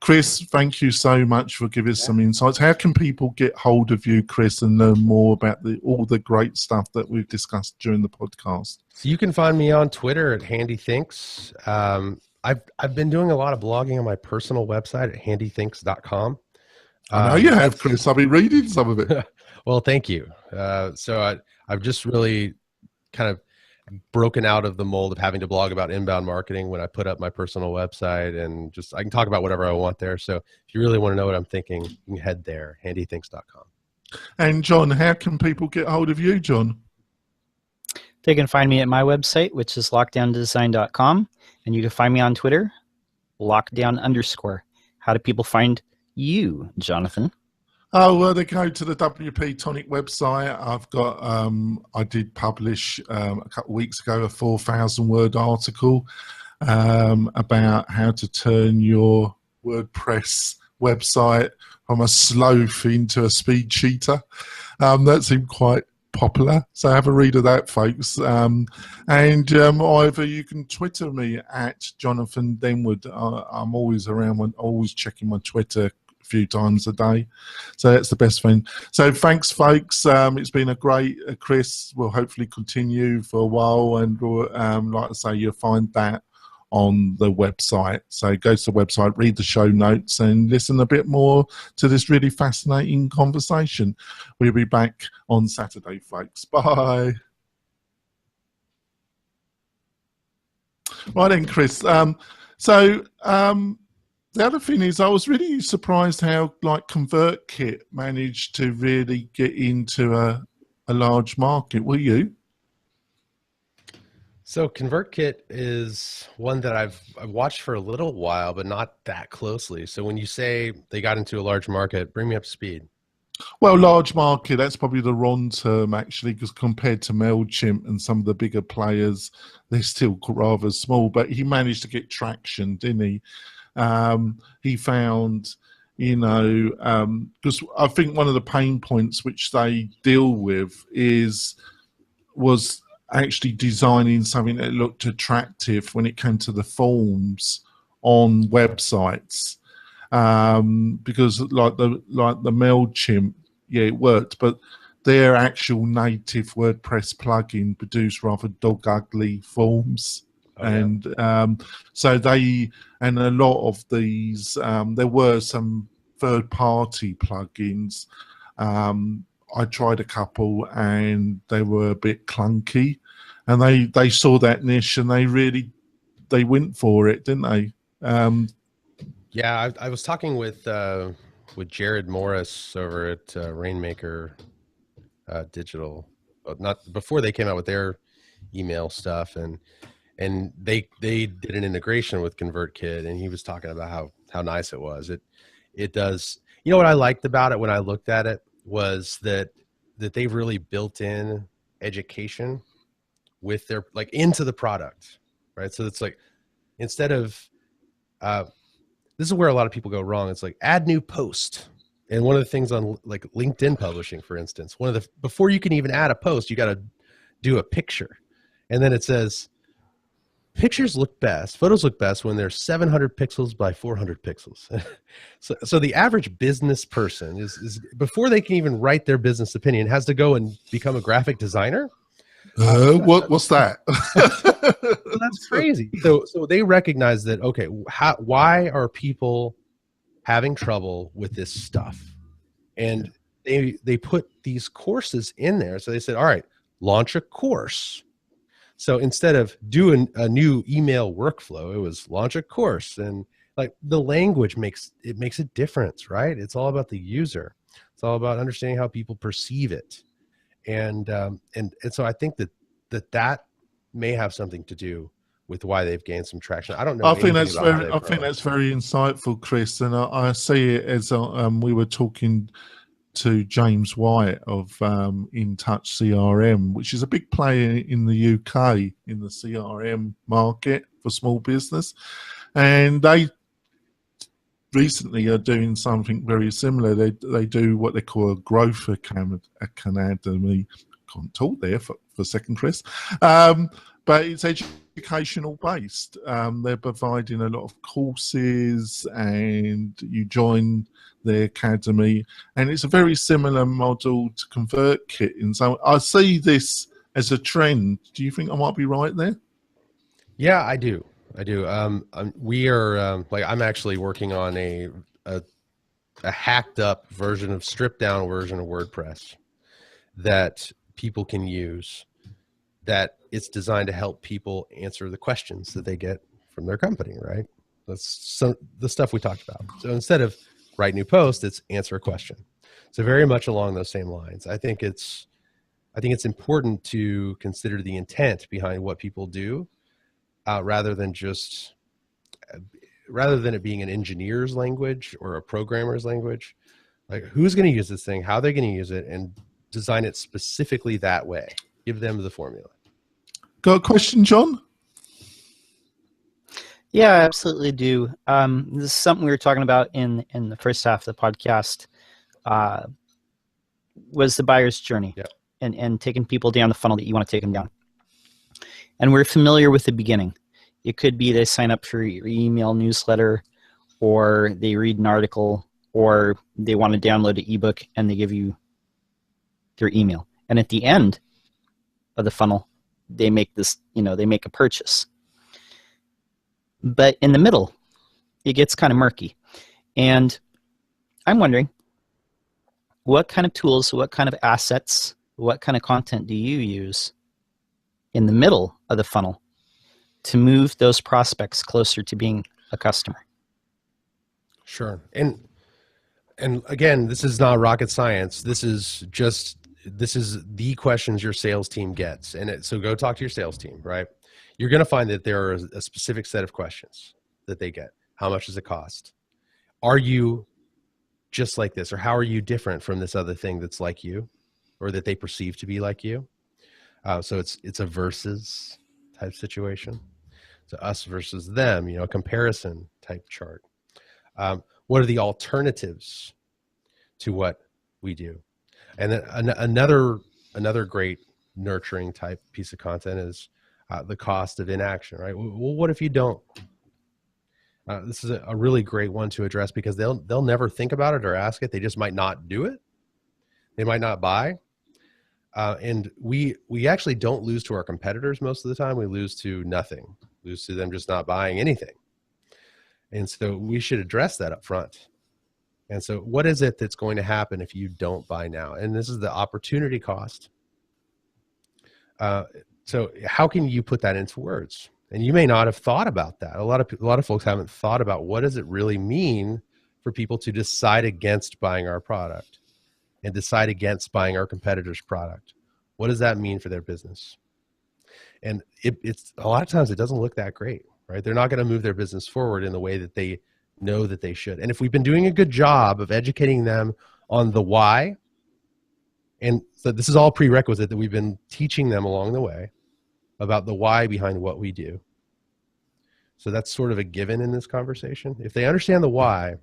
Chris, thank you so much for giving us some insights. How can people get hold of you, Chris, and learn more about all the great stuff that we've discussed during the podcast? So you can find me on Twitter at HandyThinks. I've been doing a lot of blogging on my personal website at handythinks.com. I know you have, Chris. I've been reading some of it. Well, thank you. So I've just really kind of broken out of the mold of having to blog about inbound marketing when I put up my personal website, and just I can talk about whatever I want there. So if you really want to know what I'm thinking, you can head there, handythinks.com. And John, how can people get hold of you, John? They can find me at my website, which is lockdowndesign.com, and you can find me on Twitter, lockdown_. How do people find you, Jonathan? Oh, well, they go to the WP-Tonic website. I've got, I did publish a couple of weeks ago a 4,000-word article about how to turn your WordPress website from a sloth into a speed cheater. That seemed quite popular, so have a read of that, folks. And either you can Twitter me at Jonathan Denwood. I'm always around, always checking my Twitter a few times a day, so that's the best thing. So thanks, folks. It's been a great, Chris will hopefully continue for a while, and like I say, you'll find that on the website. So go to the website, read the show notes, and listen a bit more to this really fascinating conversation. We'll be back on Saturday, folks. Bye. Right then, Chris. The other thing is, I was really surprised how like ConvertKit managed to really get into a large market. Were you? So ConvertKit is one that I've watched for a little while, but not that closely. So when you say they got into a large market, bring me up to speed. Well, large market, that's probably the wrong term, actually, because compared to MailChimp and some of the bigger players, they're still rather small. But he managed to get traction, didn't he? He found, because I think one of the pain points which they deal with was actually designing something that looked attractive when it came to the forms on websites, because like the MailChimp, yeah, it worked, but their actual native WordPress plugin produced rather dog ugly forms. And so a lot of these, there were some third-party plugins. I tried a couple and they were a bit clunky, and they saw that niche and they went for it, didn't they? Yeah, I was talking with Jared Morris over at Rainmaker Digital, not before they came out with their email stuff, and they did an integration with ConvertKit, and he was talking about how nice it was. It does. You know what I liked about it when I looked at it was that they've really built in education with their into the product, right? So it's like, instead of this is where a lot of people go wrong. It's like add new post. And one of the things on like LinkedIn publishing, for instance, before you can even add a post, you got to do a picture. And then it says, pictures look best, photos look best when they're 700 pixels by 400 pixels. So the average business person is before they can even write their business opinion, has to go and become a graphic designer. What's that? So that's crazy. So they recognize that, okay, why are people having trouble with this stuff? And they put these courses in there. So they said, all right, launch a course. So instead of doing a new email workflow, it was launch a course. And like the language makes a difference, right? It's all about the user. It's all about understanding how people perceive it. And so I think that may have something to do with why they've gained some traction. I don't know. I think that's very insightful, Chris. And I see it as we were talking to James White of InTouch CRM, which is a big player in the UK in the CRM market for small business, and they recently are doing something very similar. They do what they call a growth academy. Can't talk there for a second, Chris. But it's educational based. They're providing a lot of courses, and you join the academy, and it's a very similar model to ConvertKit. And so I see this as a trend. Do you think I might be right there? Yeah, I do. We are I'm actually working on a hacked up version of stripped down version of WordPress that people can use, that it's designed to help people answer the questions that they get from their company, right? That's the stuff we talked about. So instead of write new post, it's answer a question. So very much along those same lines. I think it's important to consider the intent behind what people do, rather than it being an engineer's language or a programmer's language. Like, who's going to use this thing? How are they going to use it? And design it specifically that way. Give them the formula. Got a question, John? Yeah, I absolutely do. This is something we were talking about in the first half of the podcast. Was the buyer's journey, Yep. and taking people down the funnel that you want to take them down. And we're familiar with the beginning. It could be they sign up for your email newsletter, or they read an article, or they want to download an ebook and they give you their email. And at the end of the funnel, they make this, they make a purchase. But in the middle, it gets kind of murky. And I'm wondering, what kind of tools, what kind of assets, what kind of content do you use in the middle of the funnel to move those prospects closer to being a customer? Sure. And again, this is not rocket science. This is the questions your sales team gets. And so go talk to your sales team, right? You're going to find that there are a specific set of questions that they get. How much does it cost? Are you just like this? Or how are you different from this other thing that's like you, or that they perceive to be like you? So it's a versus type situation. So us versus them, a comparison type chart. What are the alternatives to what we do? And then another great nurturing type piece of content is the cost of inaction, right? Well, what if you don't? This is a really great one to address, because they'll never think about it or ask it. They just might not do it. They might not buy. And we actually don't lose to our competitors most of the time. We lose to nothing. Lose to them just not buying anything. And so we should address that up front. And so what is it that's going to happen if you don't buy now? And this is the opportunity cost. So how can you put that into words? And you may not have thought about that. A lot of folks haven't thought about, what does it really mean for people to decide against buying our product and decide against buying our competitor's product? What does that mean for their business? And it's a lot of times it doesn't look that great, right? They're not going to move their business forward in the way that they know that they should. And if we've been doing a good job of educating them on the why, and so this is all prerequisite that we've been teaching them along the way about the why behind what we do. So that's sort of a given in this conversation. If they understand the why,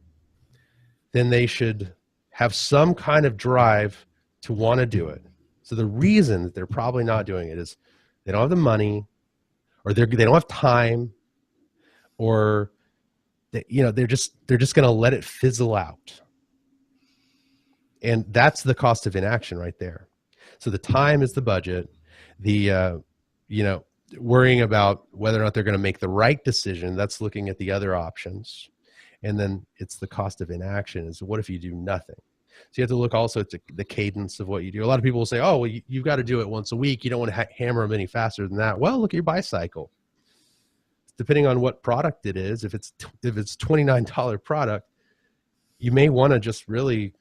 then they should have some kind of drive to want to do it. So the reason that they're probably not doing it is they don't have the money, or they don't have time, or they're just going to let it fizzle out. And that's the cost of inaction right there. So the time is the budget. The worrying about whether or not they're going to make the right decision, that's looking at the other options. And then it's the cost of inaction, is what if you do nothing? So you have to look also at the cadence of what you do. A lot of people will say, oh, well, you've got to do it once a week. You don't want to hammer them any faster than that. Well, look at your buy cycle. Depending on what product it is, if it's $29 product, you may want to just really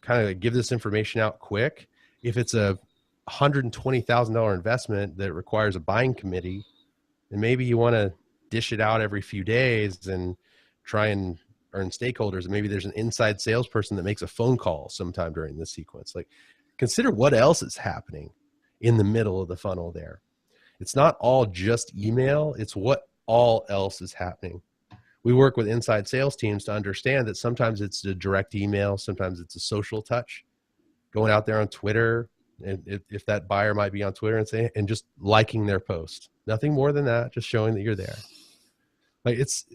kind of give this information out quick. If it's a $120,000 investment that requires a buying committee, then maybe you want to dish it out every few days and try and earn stakeholders. And maybe there's an inside salesperson that makes a phone call sometime during this sequence. Like, consider what else is happening in the middle of the funnel there. It's not all just email. It's what all else is happening. We work with inside sales teams to understand that sometimes it's a direct email. Sometimes it's a social touch, going out there on Twitter. And if that buyer might be on Twitter and just liking their post, nothing more than that, just showing that you're there. Like, it's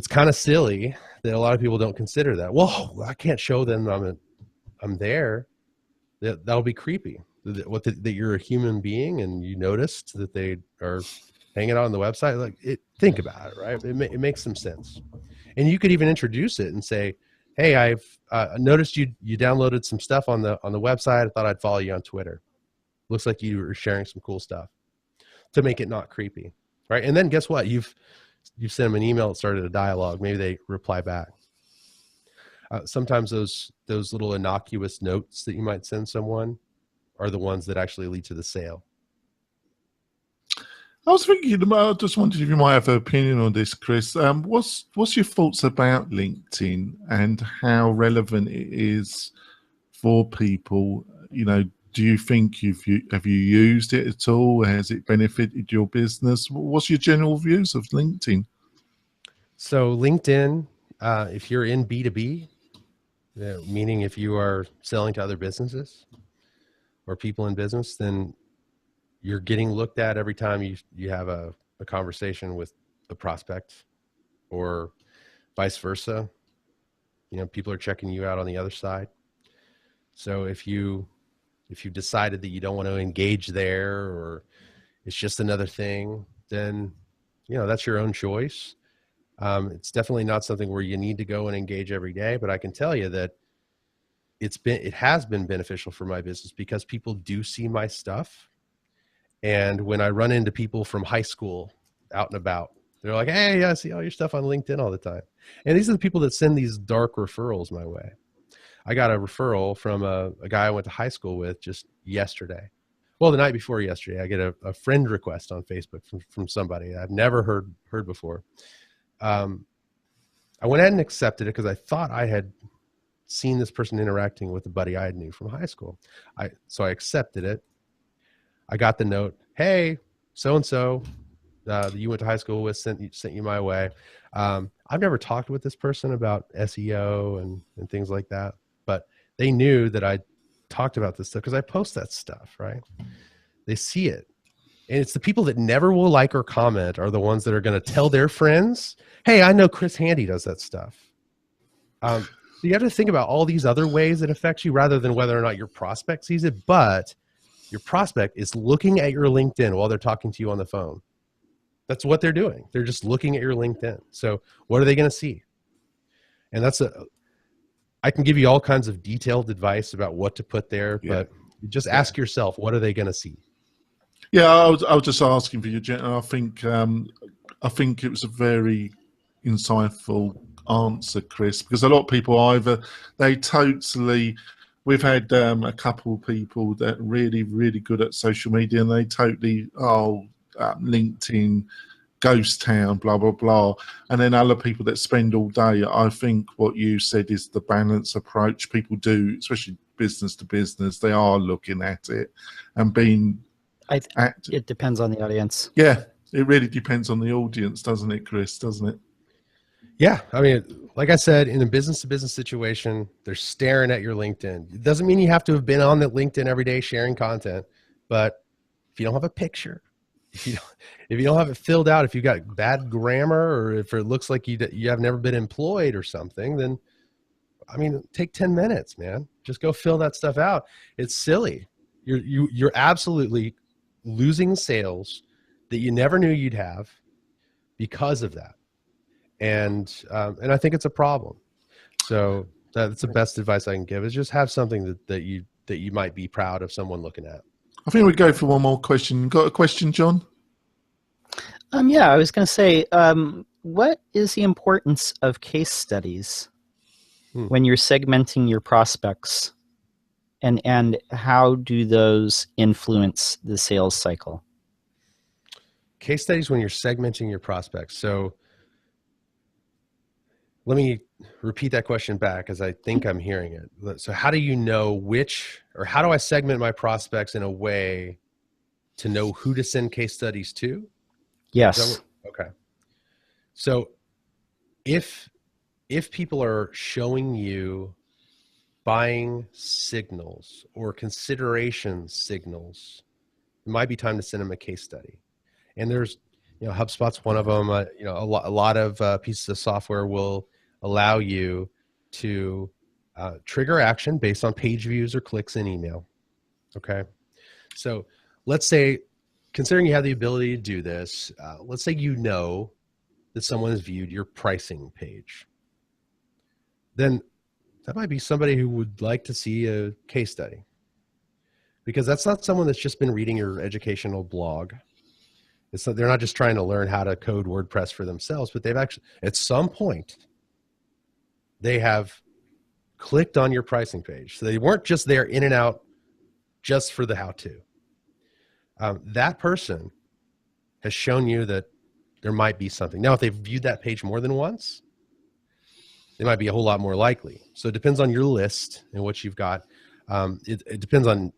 kind of silly that a lot of people don't consider that. Well, I can't show them I'm there. That'll be creepy. That you're a human being and you noticed that they are hanging out on the website. Like, think about it, right? It makes some sense. And you could even introduce it and say, hey, I've noticed you downloaded some stuff on the website. I thought I'd follow you on Twitter. Looks like you were sharing some cool stuff, to make it not creepy, right? And then guess what? You've sent them an email that started a dialogue. Maybe they reply back. Sometimes those little innocuous notes that you might send someone are the ones that actually lead to the sale. I was thinking about, just wondered if you might have an opinion on this, Chris. What's your thoughts about LinkedIn and how relevant it is for people, do you think have you used it at all? Has it benefited your business? What's your general views of LinkedIn? So LinkedIn, if you're in B2B, meaning if you are selling to other businesses or people in business, then you're getting looked at every time you have a conversation with a prospect, or vice versa. People are checking you out on the other side. So if you decided that you don't want to engage there, or it's just another thing, then that's your own choice. It's definitely not something where you need to go and engage every day, but I can tell you that it has been beneficial for my business, because people do see my stuff. And when I run into people from high school out and about, they're like, "Hey, I see all your stuff on LinkedIn all the time." And these are the people that send these dark referrals my way. I got a referral from a guy I went to high school with just yesterday. Well, the night before yesterday, I get a friend request on Facebook from somebody I've never heard before. I went ahead and accepted it because I thought I had seen this person interacting with a buddy I knew from high school. So I accepted it. I got the note, "Hey, so-and-so that you went to high school with sent you my way. I've never talked with this person about SEO and things like that, but they knew that I talked about this stuff because I post that stuff, right? They see it. And it's the people that never will like or comment are the ones that are going to tell their friends, 'Hey, I know Chris Handy does that stuff.'" So you have to think about all these other ways it affects you, rather than whether or not your prospect sees it. But your prospect is looking at your LinkedIn while they're talking to you on the phone. That's what they're doing. They're just looking at your LinkedIn. So what are they going to see? And I can give you all kinds of detailed advice about what to put there, but just ask yourself, what are they going to see? Yeah, I was just asking for you, Jen. I think it was a very insightful answer, Chris, because a lot of people we've had a couple of people that are really, really good at social media, and they totally, LinkedIn, ghost town, blah, blah, blah. And then other people that spend all day. I think what you said is the balance approach. People do, especially business to business, they are looking at it and being active. It depends on the audience. Yeah, it really depends on the audience, doesn't it, Chris? Doesn't it? Yeah. I mean, like I said, in a business to business situation, they're staring at your LinkedIn. It doesn't mean you have to have been on the LinkedIn every day sharing content, but if you don't have a picture, if you don't have it filled out, if you got bad grammar, or if it looks like you have never been employed or something, then take 10 minutes, man. Just go fill that stuff out. It's silly. You're absolutely losing sales that you never knew you'd have because of that. And I think it's a problem. So that's the best advice I can give, is just have something that you might be proud of someone looking at. I think we go for one more question. Got a question, John? Yeah, I was going to say, what is the importance of case studies when you're segmenting your prospects, and how do those influence the sales cycle? Case studies when you're segmenting your prospects. So let me repeat that question back, as I think I'm hearing it. So how do you know how do I segment my prospects in a way to know who to send case studies to? Yes. Okay. So if people are showing you buying signals or consideration signals, it might be time to send them a case study. And there's, HubSpot's one of them. A lot of pieces of software will allow you to trigger action based on page views or clicks in email. Okay. So let's say, considering you have the ability to do this, let's say that someone has viewed your pricing page. Then that might be somebody who would like to see a case study, because that's not someone that's just been reading your educational blog. They're not just trying to learn how to code WordPress for themselves, but they've actually, at some point, they have clicked on your pricing page. So they weren't just there in and out just for the how-to. That person has shown you that there might be something. Now, if they've viewed that page more than once, they might be a whole lot more likely. So it depends on your list and what you've got. It depends on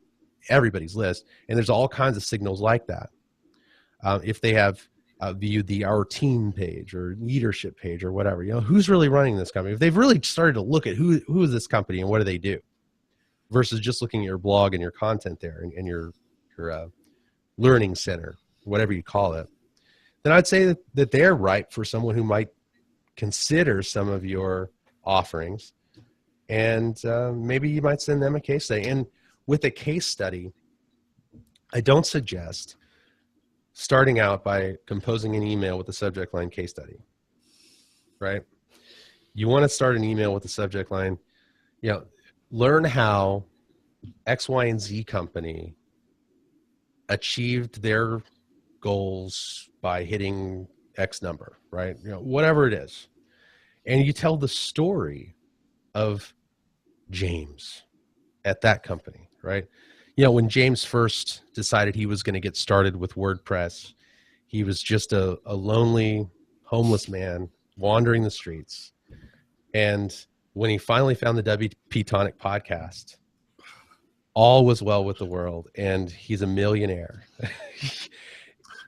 everybody's list. And there's all kinds of signals like that. If they have viewed the Our Team page or leadership page or whatever, who's really running this company? If they've really started to look at who is this company and what do they do, versus just looking at your blog and your content there and your learning center, whatever you call it, then I'd say that they're ripe for someone who might consider some of your offerings. And maybe you might send them a case study. And with a case study, I don't suggest starting out by composing an email with the subject line case study, right? You want to start an email with the subject line, learn how X, Y, and Z company achieved their goals by hitting X number, right? Whatever it is. And you tell the story of James at that company, right? When James first decided he was going to get started with WordPress, he was just a lonely, homeless man wandering the streets. And when he finally found the WP-Tonic podcast, all was well with the world, and he's a millionaire.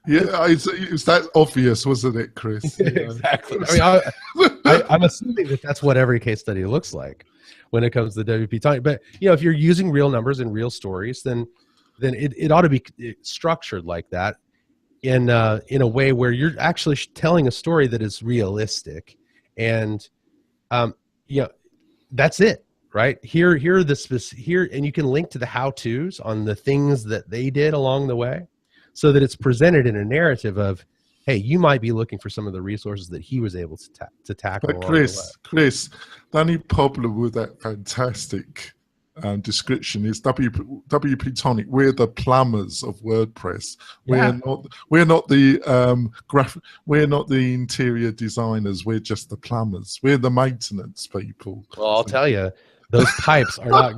Yeah, it's that obvious, wasn't it, Chris? Exactly. I mean, I'm assuming that's what every case study looks like when it comes to WP-Tonic. But if you're using real numbers and real stories, then it ought to be structured like that in a way where you're actually telling a story that is realistic, and that's it, right? Here are the and you can link to the how-tos on the things that they did along the way, so that it's presented in a narrative of, hey, you might be looking for some of the resources that he was able to tackle. But Chris, the only problem with that fantastic description is WP-Tonic. We're the plumbers of WordPress. We're not the interior designers. We're just the plumbers. We're the maintenance people. Well, I'll tell you, those pipes are not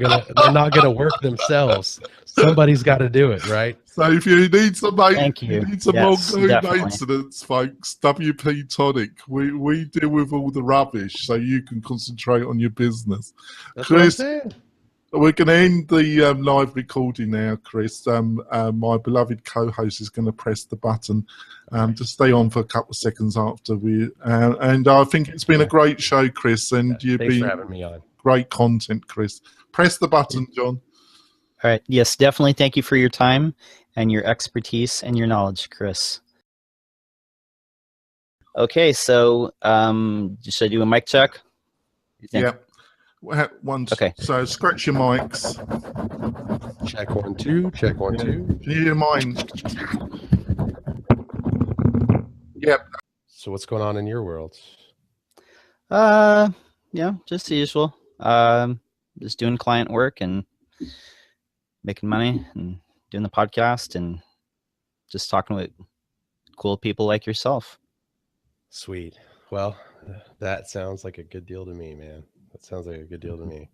gonna work themselves. Somebody's got to do it, right? So if you need some ongoing maintenance, folks, WP-Tonic. We deal with all the rubbish, so you can concentrate on your business. That's Chris, what I'm saying. we're going to end the live recording now, Chris. My beloved co-host is going to press the button to stay on for a couple of seconds after we. And I think it's been a great show, Chris, and you've Thanks been for having me on. Great content, Chris. Press the button, John. All right. Yes, definitely. Thank you for your time and your expertise and your knowledge, Chris. Okay, so should I do a mic check? Yeah. Once. Okay. So scratch your mics. Check 1 2. Check 1 2. Can you hear mine? Yep. So what's going on in your world? Yeah, just the usual. Just doing client work and making money and doing the podcast and just talking with cool people like yourself. Sweet. Well, that sounds like a good deal to me, man. That sounds like a good deal to me.